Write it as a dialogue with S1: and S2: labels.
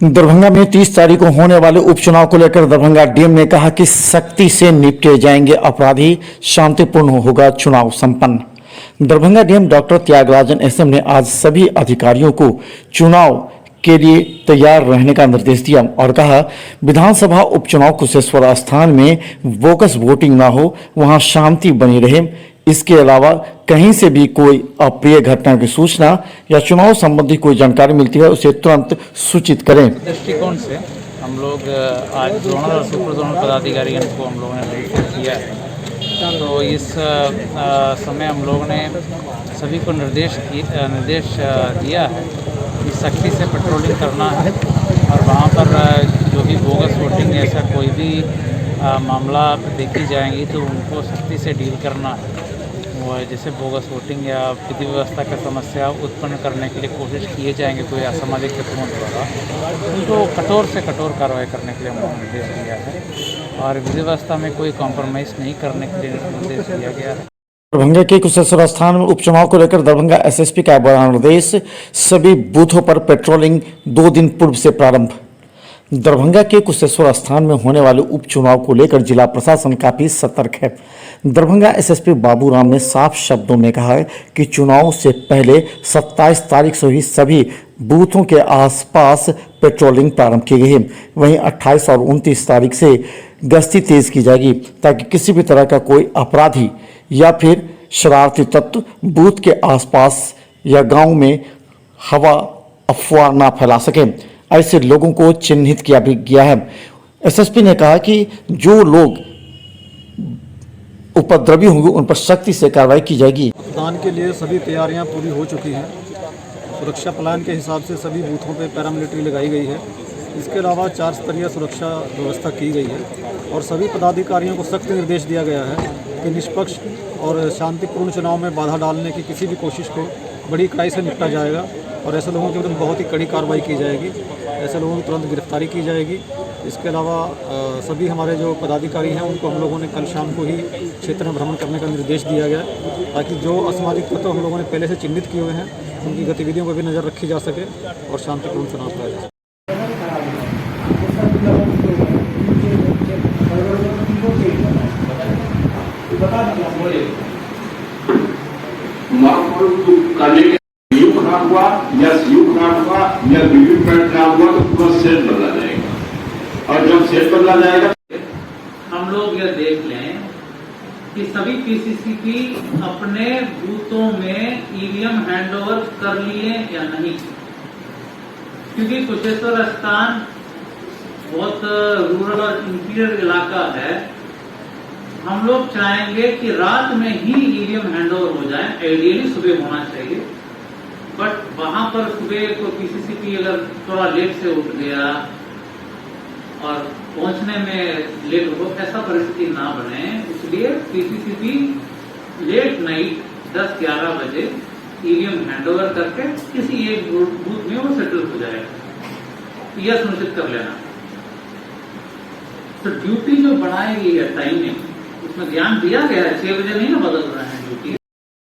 S1: दरभंगा में 30 तारीख को होने वाले उपचुनाव को लेकर दरभंगा डीएम ने कहा कि सख्ती से निपटे जाएंगे अपराधी, शांतिपूर्ण होगा चुनाव संपन्न। Darbhanga DM doctor Tyagarajan SM ने आज सभी अधिकारियों को चुनाव के लिए तैयार रहने का निर्देश दिया और कहा, विधानसभा उपचुनाव कुशेश्वर स्थान में बोगस वोटिंग ना हो, वहां शांति बनी रहे। इसके अलावा कहीं से भी कोई अप्रिय घटना की सूचना या चुनाव संबंधी कोई जानकारी मिलती है उसे तुरंत सूचित करें।
S2: दृष्टिकोण से हम लोग आज जोनल और सुपर जोनल पदाधिकारियों को हम लोगों ने निर्देश किया है। तो इस समय हम लोगों ने सभी को निर्देश दिया है कि सख्ती से पेट्रोलिंग करना है और वहाँ पर जो भी बोगस वोटिंग ऐसा कोई भी मामला देखी जाएंगी तो उनको सख्ती से डील करना है। वो जैसे बोगस वोटिंग या विधि व्यवस्था का समस्या उत्पन्न करने के लिए कोशिश किए जाएंगे कोई असामाजिक तत्वों द्वारा, उनको कठोर से कठोर कार्रवाई करने के लिए हमने निर्देश दिया है और विधि व्यवस्था में कोई कॉम्प्रोमाइज़ नहीं करने के लिए निर्देश दिया गया है।
S1: दरभंगा के कुशेश्वर स्थान में उपचुनाव को लेकर दरभंगा एसएसपी का बड़ा निर्देश, सभी बूथों पर पेट्रोलिंग 2 दिन पूर्व से प्रारंभ। दरभंगा के कुशेश्वर स्थान में होने वाले उपचुनाव को लेकर जिला प्रशासन काफी सतर्क है। दरभंगा एसएसपी बाबूराम ने साफ शब्दों में कहा है कि चुनाव से पहले 27 तारीख से ही सभी बूथों के आसपास पेट्रोलिंग प्रारंभ की गई है। वहीं 28 और 29 तारीख से गश्ती तेज की जाएगी ताकि किसी भी तरह का कोई अपराधी या फिर शरारती तत्व बूथ के आसपास या गांव में हवा अफवाह ना फैला सके। ऐसे लोगों को चिन्हित किया भी गया है। एसएसपी ने कहा कि जो लोग उपद्रवी होंगे उन पर सख्ती से कार्रवाई की जाएगी।
S3: मतदान के लिए सभी तैयारियां पूरी हो चुकी हैं। सुरक्षा प्लान के हिसाब से सभी बूथों पे पैरामिलिट्री लगाई गई है। इसके अलावा 4 स्तरीय सुरक्षा व्यवस्था की गई है और सभी पदाधिकारियों को सख्त निर्देश दिया गया है कि निष्पक्ष और शांतिपूर्ण चुनाव में बाधा डालने की किसी भी कोशिश को बड़ी कड़ाई से निपटा जाएगा और ऐसे लोगों के विरुद्ध बहुत ही कड़ी कार्रवाई की जाएगी। ऐसे लोगों की तुरंत गिरफ्तारी की जाएगी। इसके अलावा सभी हमारे जो पदाधिकारी हैं उनको हम लोगों ने कल शाम को ही क्षेत्र में भ्रमण करने का निर्देश दिया गया ताकि जो असामाजिक तत्व हम लोगों ने पहले से चिन्हित किए हुए हैं उनकी गतिविधियों पर भी नज़र रखी जा सके और शांतिपूर्ण चुनाव कराया जा सके।
S4: खराब हुआ या सीयू खराब हुआ या वीवीपैट खराब हुआ तो पूरा सेट बदला जाएगा और जब सेट बदला जाएगा
S2: हम लोग यह देख लें कि सभी पीसीसीपी अपने बूथों में ईवीएम हैंडओवर कर लिए या नहीं, क्योंकि कुशेश्वर स्थान बहुत रूरल और इंटीरियर इलाका है। हम लोग चाहेंगे कि रात में ही ईवीएम हैंडओवर हो जाए, आइडियली सुबह होना चाहिए, बट वहां पर सुबह को पीसीसीपी अगर थोड़ा लेट से उठ गया और पहुंचने में लेट हो, ऐसा परिस्थिति ना बने, इसलिए पीसीसीपी लेट नाइट 10-11 बजे ईवीएम हैंडओवर करके किसी एक बूथ में वो सेटल हो जाएगा, यह सुनिश्चित कर लेना। तो ड्यूटी जो बनाई गई है टाइमिंग, उसमें ध्यान दिया गया है। 6 बजे नहीं ना बदल रहे हैं ड्यूटी,